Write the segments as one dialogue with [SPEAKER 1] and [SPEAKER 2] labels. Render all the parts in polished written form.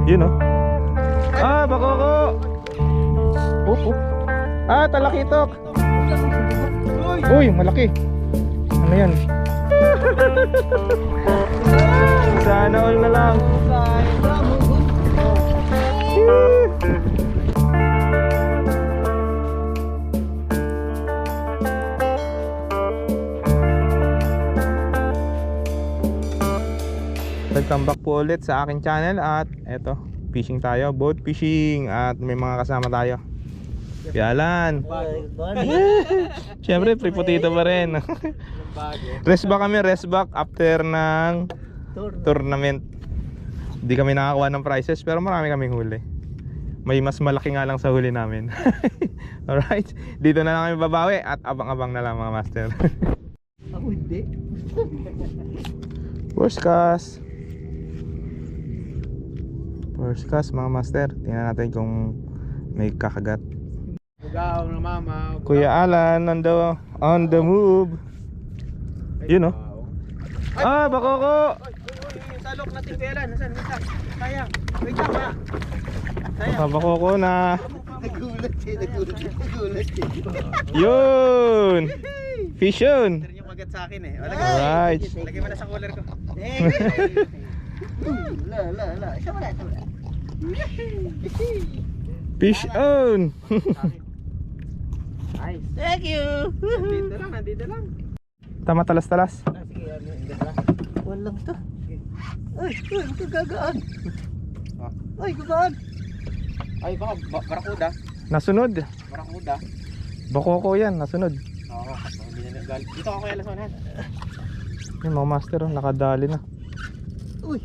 [SPEAKER 1] Yun oh. Ah, bakoko. Ah, talakitok. Uy, malaki. Ano yan? Sana all na lang. Welcome back po ulit sa aking channel. At eto, fishing tayo, boat fishing. At may mga kasama tayo. Yalan. Siyempre, priputito pa rin. Rest back kami, rest back after ng tournament. Hindi kami nakakuha ng prizes, pero marami kaming huli. May mas malaki nga lang sa huli namin. Alright, dito na lang kami babawi. At abang-abang na lang mga master.
[SPEAKER 2] Ako hindi.
[SPEAKER 1] First cast. First cast mga master. Tingnan natin kung may kakagat.
[SPEAKER 2] Bugaw na mama.
[SPEAKER 1] Kuya Alan on the move. Yun oh. Ah, bakoko.
[SPEAKER 2] Yung salok natin Kuya Alan. Nasaan? Sayang. Wait lang ba? Sayang.
[SPEAKER 1] Ah, bakoko na.
[SPEAKER 2] Nagulat eh.
[SPEAKER 1] Yun. Fish yun.
[SPEAKER 2] Meron yung magat sa akin eh.
[SPEAKER 1] Alright.
[SPEAKER 2] Lagay mo na sa cooler ko. La. Isa wala.
[SPEAKER 1] Fish on.
[SPEAKER 2] Nice. Thank you. Nandito lang.
[SPEAKER 1] Tama talas-talas.
[SPEAKER 2] Sige, walang to. Ay, kagagaan. Ay, gagaan. Ay, baka barakuda.
[SPEAKER 1] Nasunod.
[SPEAKER 2] Barakuda.
[SPEAKER 1] Bakoko yan, nasunod.
[SPEAKER 2] Oo, hindi na nagalit. Dito ako kaya lasonan.
[SPEAKER 1] Yung mga master oh, nakadali na.
[SPEAKER 2] Uy!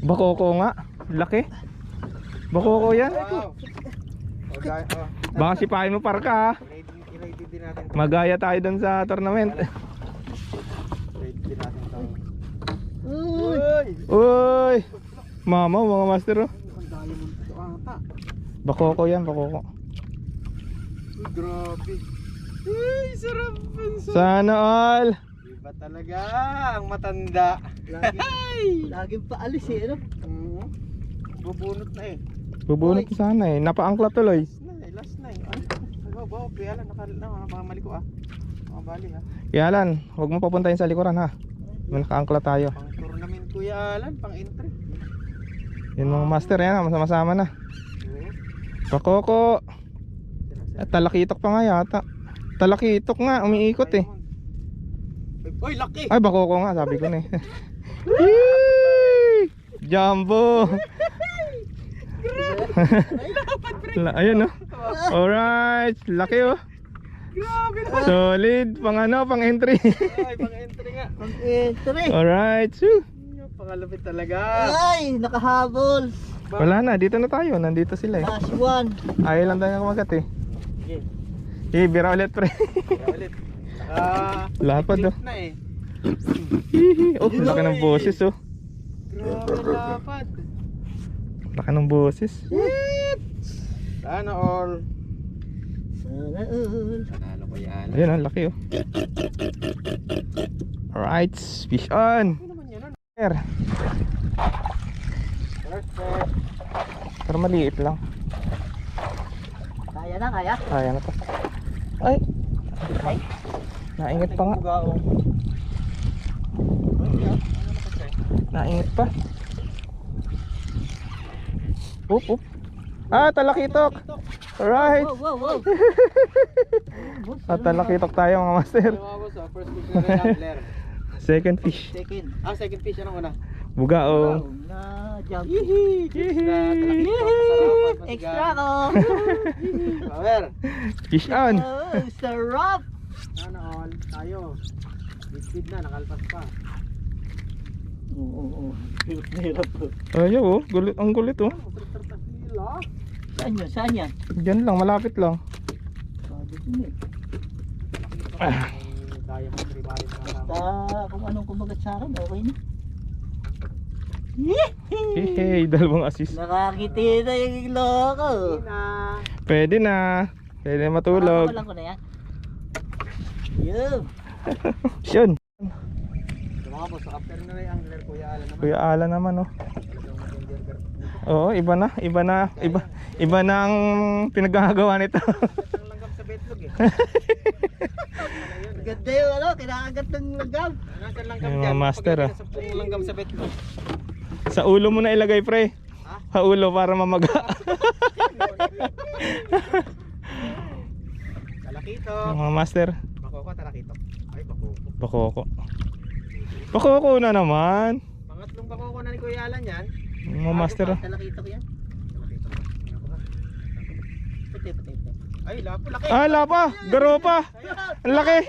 [SPEAKER 1] Bakoko nga. Laki. Bakoko yan.
[SPEAKER 2] Wow! Okay,
[SPEAKER 1] Baka sipahin mo parka ha.
[SPEAKER 2] i-ready din natin ito.
[SPEAKER 1] Magaya tayo dun sa tournament.
[SPEAKER 2] I-ready din natin ito. Uy!
[SPEAKER 1] Uy! Mama, mga master oh.
[SPEAKER 2] Ang diamond ito ata.
[SPEAKER 1] Bakoko yan, bakoko.
[SPEAKER 2] Uy, grabe. Uy, sarap.
[SPEAKER 1] Sana all.
[SPEAKER 2] Iba talaga ang matanda. Laging paalis eh, ano? Bubunot na eh.
[SPEAKER 1] Bubunot sana eh. Napaangkla tuloy.
[SPEAKER 2] Last na eh. Bawa, piyala, nakamali ko ah. Makabali ha.
[SPEAKER 1] Yalan, huwag mo papuntahin sa likuran ha. May nakaangkla tayo.
[SPEAKER 2] Pang tournament Kuya Alan, pang entry.
[SPEAKER 1] Yun mga master yan, masama-sama na. Bakoko. At talakitok pa nga yata. Talakitok nga, umiikot eh.
[SPEAKER 2] Uy, laki!
[SPEAKER 1] Ay, bakoko nga, sabi ko na eh. Yee! Jumbo! Ayun oh. Alright, laki oh.
[SPEAKER 2] Grabe na!
[SPEAKER 1] Solid, pang ano, pang entry.
[SPEAKER 2] Ay, pang entry nga. Pang entry!
[SPEAKER 1] Alright, so.
[SPEAKER 2] Pangalapit talaga.
[SPEAKER 3] Ay, nakahabol.
[SPEAKER 1] Wala na, dito na tayo, nandito sila eh.
[SPEAKER 3] Last one.
[SPEAKER 1] Ayaw lang tayo kumagat eh.
[SPEAKER 2] Sige,
[SPEAKER 1] Bira ulit pre.
[SPEAKER 2] kaya ulit.
[SPEAKER 1] Lapad oh.
[SPEAKER 2] Na eh.
[SPEAKER 1] Oh, laki ng boses oh.
[SPEAKER 2] Grabe lapad.
[SPEAKER 1] Laki ng boses.
[SPEAKER 2] Sana all.
[SPEAKER 3] Sana all.
[SPEAKER 2] Panalo ko yan.
[SPEAKER 1] Ayun oh, laki oh. Alright, fish on.
[SPEAKER 2] Ano naman yan?
[SPEAKER 3] Perfect.
[SPEAKER 1] Pero maliit lang.
[SPEAKER 3] Kaya na, kaya?
[SPEAKER 1] Kaya na to. Ay, naingat pa nga. Naingat pa. Oop. Ah, talakitok. Alright.
[SPEAKER 3] Wow.
[SPEAKER 1] Ah, talakitok tayo mga master.
[SPEAKER 2] First fish na rin.
[SPEAKER 1] Second fish.
[SPEAKER 3] Second.
[SPEAKER 2] Second fish. Anong una?
[SPEAKER 1] Bugaong.
[SPEAKER 3] Na jump. Extra ko.
[SPEAKER 2] Power.
[SPEAKER 1] Fish on.
[SPEAKER 3] Oh, sarap.
[SPEAKER 2] Sana all. Tayo. Big na. Nakalpas pa.
[SPEAKER 3] Oo. Hirap po.
[SPEAKER 1] Ayaw oh, gulit, ang gulit oh.
[SPEAKER 3] Saan yan?
[SPEAKER 1] Diyan lang, malapit lang.
[SPEAKER 3] Sabi ko na eh.
[SPEAKER 2] Kaya mo tribali na
[SPEAKER 3] Basta kung anong kumagat sa akin, okay na.
[SPEAKER 1] Hey, dalawang assist.
[SPEAKER 3] Nakakiti na yung loko.
[SPEAKER 1] Pwede na. Pwede na matulog.
[SPEAKER 3] Lang ko na yan. Yun.
[SPEAKER 1] Yun.
[SPEAKER 2] Mga boss, after na rin angler Kuya Alan naman.
[SPEAKER 1] Kuya Alan naman oh. Oo, iba na ang pinaggagawa nito.
[SPEAKER 2] Ang langgam sa betlog eh.
[SPEAKER 3] Ganda yung ano, kinakagat ng langgam.
[SPEAKER 2] Nasaan langgam
[SPEAKER 1] Yung
[SPEAKER 2] dyan?
[SPEAKER 1] mga master,
[SPEAKER 2] Pagkakita sa pong langgam sa betlog.
[SPEAKER 1] Sa ulo mo na ilagay, pre.
[SPEAKER 2] Ha?
[SPEAKER 1] Sa ulo para mamaga.
[SPEAKER 2] Talakito.
[SPEAKER 1] Yung mga master.
[SPEAKER 2] Bakoko, talakito. Ay, bakoko.
[SPEAKER 1] Bakoko. Bakoko na naman.
[SPEAKER 2] Pangatlong bakoko na ni Kuya Alan yan.
[SPEAKER 1] Yung mga master.
[SPEAKER 3] Talakita ko yan.
[SPEAKER 2] Talakito ba? Ano ba?
[SPEAKER 3] Puti.
[SPEAKER 2] Ay, lapo, laki.
[SPEAKER 1] Ah, lapa. Garo pa. Ang laki.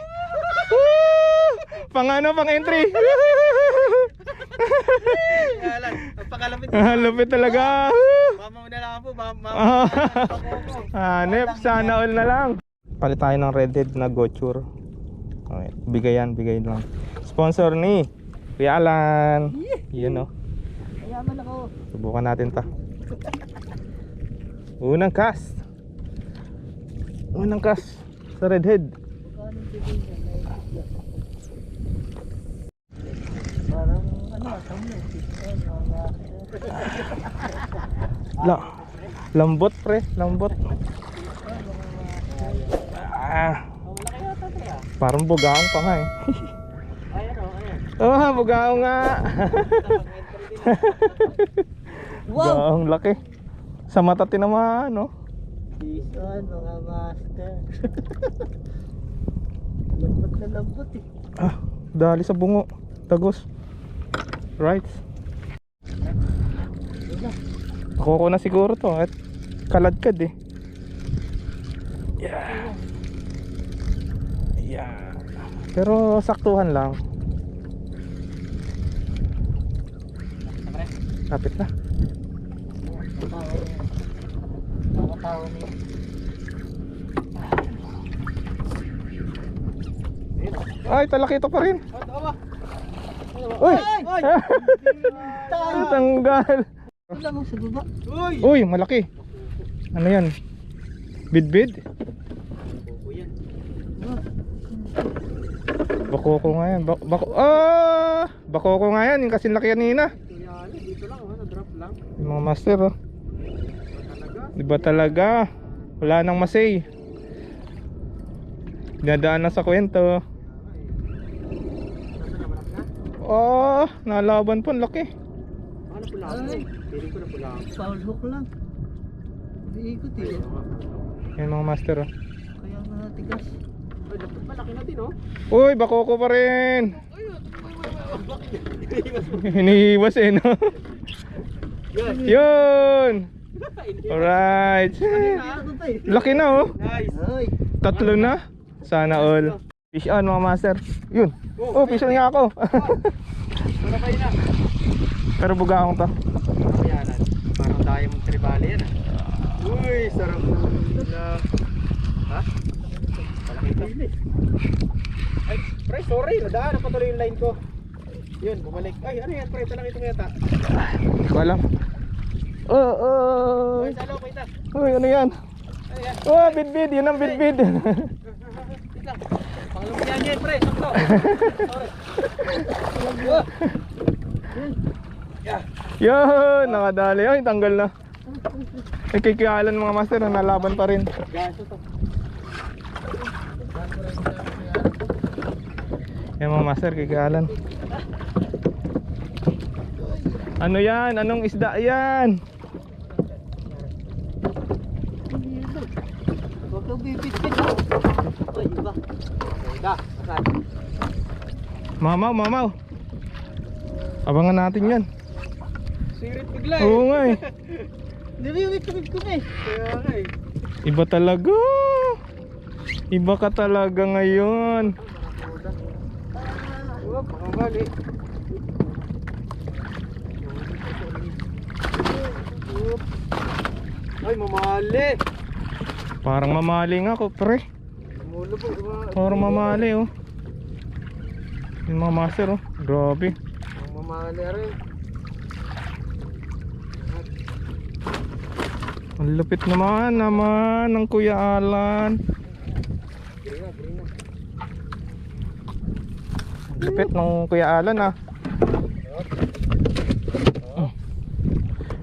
[SPEAKER 1] Woo! Pang ano, pang entry.
[SPEAKER 2] Kuya Alan, ang pakalapit.
[SPEAKER 1] Lupit talaga.
[SPEAKER 2] Mama mo na lang po, mama.
[SPEAKER 1] Ah.
[SPEAKER 2] Bakoko.
[SPEAKER 1] Hanep, sana all na lang. Palit tayo ng redhead na gochur. Okay, bigay lang. Sponsor ni Kuya Alan. Yun o.
[SPEAKER 3] Mayaman ako.
[SPEAKER 1] Subukan natin ta. Unang cast sa redhead.
[SPEAKER 3] Magkano bigay niya? Parang ano,
[SPEAKER 1] Lambot pre, lambot. Parang bugaong pa nga eh.
[SPEAKER 2] Ay, ano?
[SPEAKER 1] Oh, bugaong nga.
[SPEAKER 3] Wow!
[SPEAKER 1] Bugaong laki. Sa mata tinamaan, no?
[SPEAKER 3] Bison, mga master. Lambot na lambot eh.
[SPEAKER 1] Ah, dali sa bungo. Tagos. Right. Ako na siguro to at kaladkad eh. Yeah. Yeah. Pero saktuhan lang. Kapit na.
[SPEAKER 3] Nakatawa niya.
[SPEAKER 1] Ay, talakito pa rin.
[SPEAKER 2] Tawa.
[SPEAKER 1] Uy!
[SPEAKER 2] Oy!
[SPEAKER 1] Tanggal.
[SPEAKER 3] Wala mo sa baba.
[SPEAKER 2] Uy!
[SPEAKER 1] Uy, malaki. Ano yan? Bidbid?
[SPEAKER 2] Bakoko yan.
[SPEAKER 1] Bakoko nga yan. Bakoko nga yan. Yung kasing laki kanina.
[SPEAKER 2] Kuya Alan, dito lang, drop lang.
[SPEAKER 1] Yung mga master, oh.
[SPEAKER 2] Talaga.
[SPEAKER 1] Diba talaga? Wala nang masay. Dinadaan na sa kwento. Oh, nalaban po, ang laki.
[SPEAKER 2] Ano pula ako?
[SPEAKER 3] Ay.
[SPEAKER 2] Piling ko na pula ako.
[SPEAKER 3] Foul hook lang. Iikot eh.
[SPEAKER 1] Yung mga master, oh.
[SPEAKER 3] Kaya nga natigas.
[SPEAKER 2] Ay, malaki na din, oh.
[SPEAKER 1] Uy, bakoko pa rin. Hinihiwas eh, no?
[SPEAKER 2] Yan.
[SPEAKER 1] Yun. Alright.
[SPEAKER 3] Ano pa eh?
[SPEAKER 1] Laki na, oh.
[SPEAKER 2] Nice.
[SPEAKER 3] Ay.
[SPEAKER 1] Tatlo na. Sana all. Fish on, mga master. Yun. Oh, fish on nga ako.
[SPEAKER 2] Para kayo na.
[SPEAKER 1] Pero buga akong to.
[SPEAKER 2] Kuya Alan, parang diamond tribal yan, ah. Uy, sarap na. Ha? Malaki ito. Ay, pre, sorry. Nadaan na patuloy yung line ko. Yun, bumalik. Ay, ano yan, pre? Talang ito yata.
[SPEAKER 1] Hindi ko alam. Oh.
[SPEAKER 2] Ay, salo, kita.
[SPEAKER 1] Uy, ano yan?
[SPEAKER 2] Ay, yan.
[SPEAKER 1] Oh, bidbid. Yun ang bidbid.
[SPEAKER 2] Tika. Pangalong yan, pre. Sakto. Sorry. Yeah.
[SPEAKER 1] Yun, nakadali. Ay, tanggal na. Ay, kikialan mga master, nalaban pa rin.
[SPEAKER 2] Gaso to.
[SPEAKER 1] Yan mga master, kikialan. Ano yan? Anong isda yan?
[SPEAKER 3] Huwag kang bibit-bit. Ay, iba.
[SPEAKER 2] Da, asan?
[SPEAKER 1] Mamaw. Abangan natin yan.
[SPEAKER 2] Sirit bigla eh.
[SPEAKER 1] Oo nga eh.
[SPEAKER 3] Niliwit-wit ko na eh.
[SPEAKER 2] Kaya nga eh.
[SPEAKER 1] Iba talaga. Iba ka talaga ngayon.
[SPEAKER 2] Oh, pangagali. Ay, mamali.
[SPEAKER 1] Parang mamali nga ako, pre.
[SPEAKER 2] Mulo po.
[SPEAKER 1] Parang mamali, oh. Yung mga master, oh. Grabe.
[SPEAKER 2] Mamali rin.
[SPEAKER 1] Ang lupit naman ng Kuya Alan.
[SPEAKER 2] Green na.
[SPEAKER 1] Ang lupit ng Kuya Alan, ah.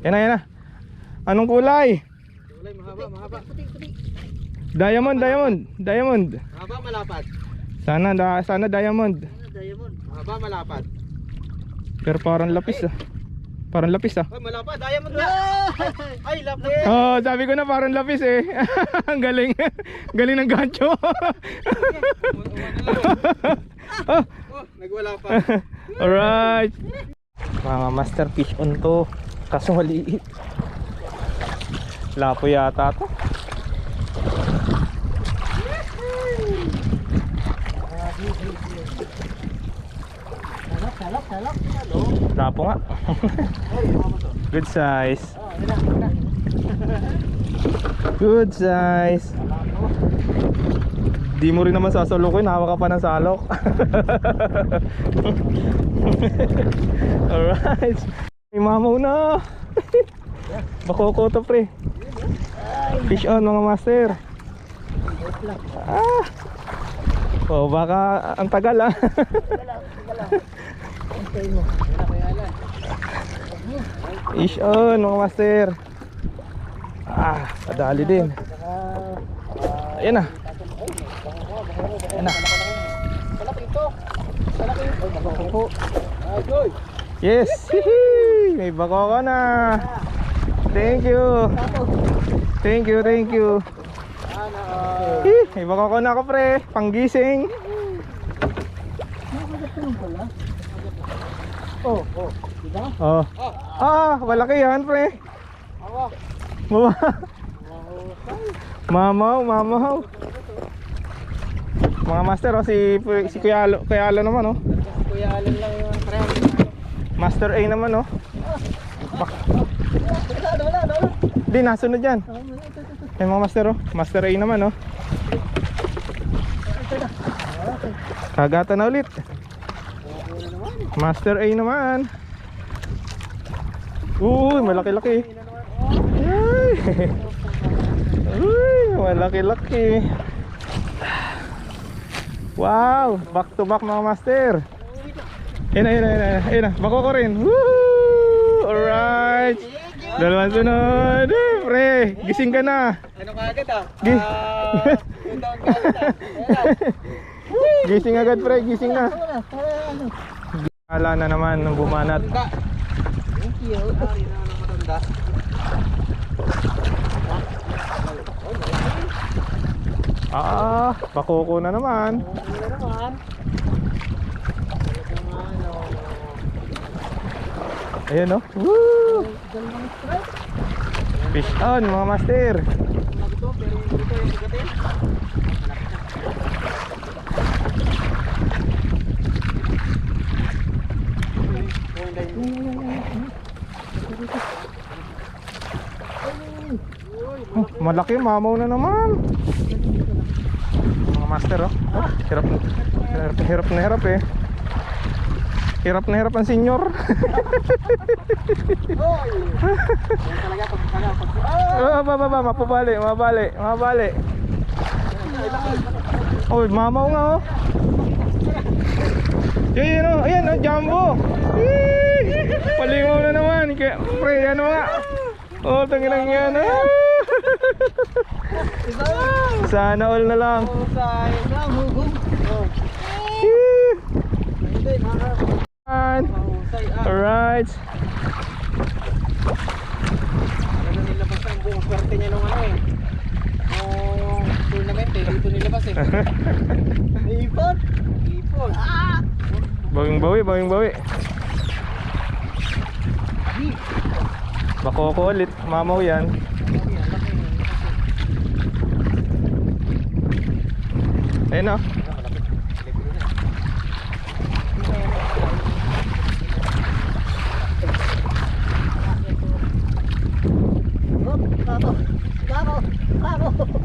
[SPEAKER 1] Yan na. Anong kulay?
[SPEAKER 2] Kulay mahaba.
[SPEAKER 1] Diamond.
[SPEAKER 2] Mahaba, malapad.
[SPEAKER 1] Sana diamond.
[SPEAKER 3] Diamond.
[SPEAKER 2] Mahaba, malapad.
[SPEAKER 1] Pero parang lapis ah.
[SPEAKER 2] Ay, malapad. Diamond na. Ay, lapad.
[SPEAKER 1] Oh, sabi ko na parang lapis eh. Ang galing. Galing ng gancho. Oh,
[SPEAKER 2] Oh, nagwala pa.
[SPEAKER 1] alright. Mga masterfish on to. Kaso maliit. Lapo yata to.
[SPEAKER 3] Salok.
[SPEAKER 1] Lapo nga. Good size. Good size. Di mo rin naman sasalukin, hawak ka pa ng salok. Alright. May mamaw na. Bakoko to pre. Fish on mga master. Ah. Oh, baka ang tagal ah. Fish on mga master. Ah, kadali din. Ayan na. Yes. May bakoko na. Thank you. May bakoko na ako pre. Panggising.
[SPEAKER 3] Diba?
[SPEAKER 1] Oh. Ah, malaki yan pre. Mamaw. Mga master oh, si Kuya Alo naman oh.
[SPEAKER 2] Kuya Alan lang yung parehas.
[SPEAKER 1] Master A naman oh.
[SPEAKER 3] Wala.
[SPEAKER 1] Di nasunod yan. Yung mga master oh. Master A naman oh. Kagata na ulit. Master A naman. Uy, malaki-laki. Uy, malaki-laki. Wow, back to back mga master. Ayun na, bako ko rin. Woo! Alright. Dalawang sunod. Pre, gising ka na.
[SPEAKER 2] Ano kagad ah? Yung taon kagad ah.
[SPEAKER 1] Gising agad pre, gising na. Ala na naman ng bumanat.
[SPEAKER 3] Thank you.
[SPEAKER 2] Ari na ng matanda.
[SPEAKER 1] Ah, bakoko na naman. Ayan oh. Woo! Fish on mga master.
[SPEAKER 2] Ito, pero ito yung sigatin.
[SPEAKER 1] Malaki, mamaw na naman. Mga master oh. Hirap na hirap eh. Hirap na hirap ang senyor.
[SPEAKER 2] Yan talaga pag
[SPEAKER 1] Mabali. Oy, mamaw nga oh. Ayan oh, jumbo. Palingaw na naman. Pre, ano nga. Oh, tanginang yan. Sana all na lang. Alright.
[SPEAKER 2] Nilabas na yung buong swerte niya nung ano eh. Nung tournament eh, dito nilabas eh. Ipon.
[SPEAKER 1] Bawing bawi. Bakoko ulit, mamaw yan. Ayun oh.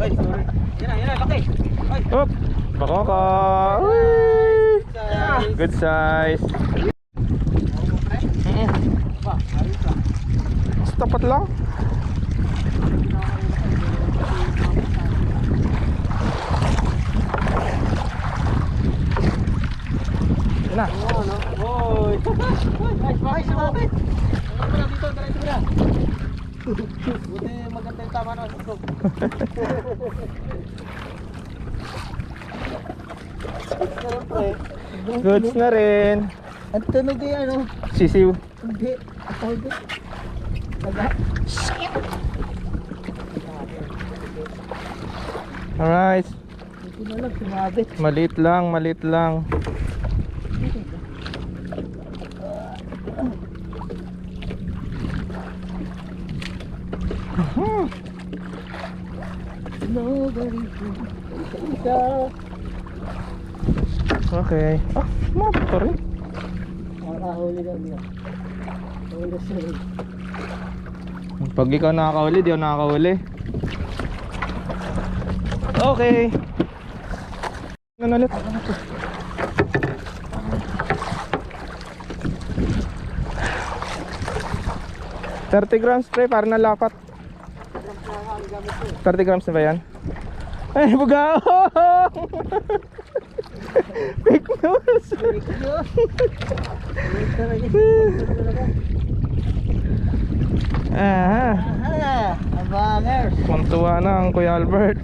[SPEAKER 2] Ay, sorry. Yan na, laki. Ay,
[SPEAKER 1] Hop, bakoko. Good size.
[SPEAKER 2] ba, ayos lang.
[SPEAKER 1] Tapat lang. Yan na.
[SPEAKER 2] Oy. Ay, bakit? Ano na dito? Diretso na.
[SPEAKER 3] Buti maganda yung tama na susok. Siyempre.
[SPEAKER 1] Goods na rin.
[SPEAKER 3] Ang tunog ay ano?
[SPEAKER 1] Sisiw.
[SPEAKER 3] Hindi. Ako din. Daga.
[SPEAKER 1] Alright.
[SPEAKER 3] Hindi na lang sumabit.
[SPEAKER 1] Maliit lang, maliit lang.
[SPEAKER 3] Nobody isa.
[SPEAKER 1] Okay. Ah, mabot pa rin.
[SPEAKER 3] Nakahuli lang yan. Huli siya.
[SPEAKER 1] Pag ikaw nakakahuli, di ako nakakahuli. Okay. Ano ulit? $30 pre, para nalapat. 30 grams na ba yan? Ay, bugaong! Fake news! Ah,
[SPEAKER 3] Aha! Abangers!
[SPEAKER 1] kuntuwa na ang Kuya Albert.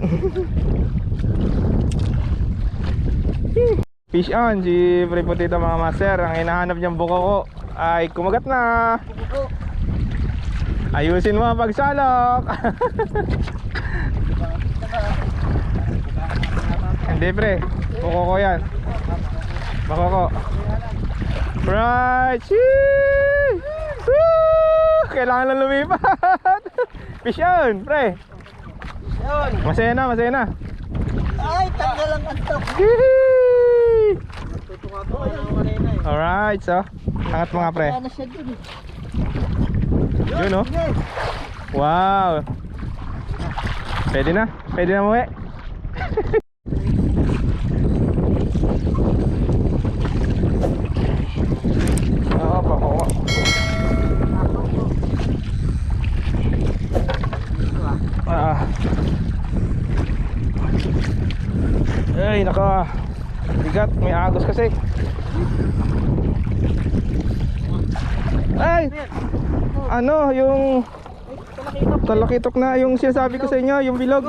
[SPEAKER 1] Fish on, si Pre Potito mga master. Ang hinahanap niyang buko ko ay kumagat na. Ayusin mo ang pagsalok. Hindi pre, buko ko yan. Bako ko. Right! Shee! Woo! Kailangan lang lumipat. Fish on, pre.
[SPEAKER 3] Yun!
[SPEAKER 1] Masaya na, masaya na.
[SPEAKER 3] Ay! Tanggal ang antok!
[SPEAKER 1] Yee!
[SPEAKER 3] Oh, yun.
[SPEAKER 1] Alright, so angat mga pre.
[SPEAKER 3] Wala na siya dun eh.
[SPEAKER 1] Yun oh.
[SPEAKER 3] Sige.
[SPEAKER 1] Wow. Pwede na? Pwede na muwi? Oo, pakuha. Ah. Ay, naka. Bigat, may agos kasi. Ay! Ano, yung talakitok na yung sinasabi ko sa inyo, yung bilog.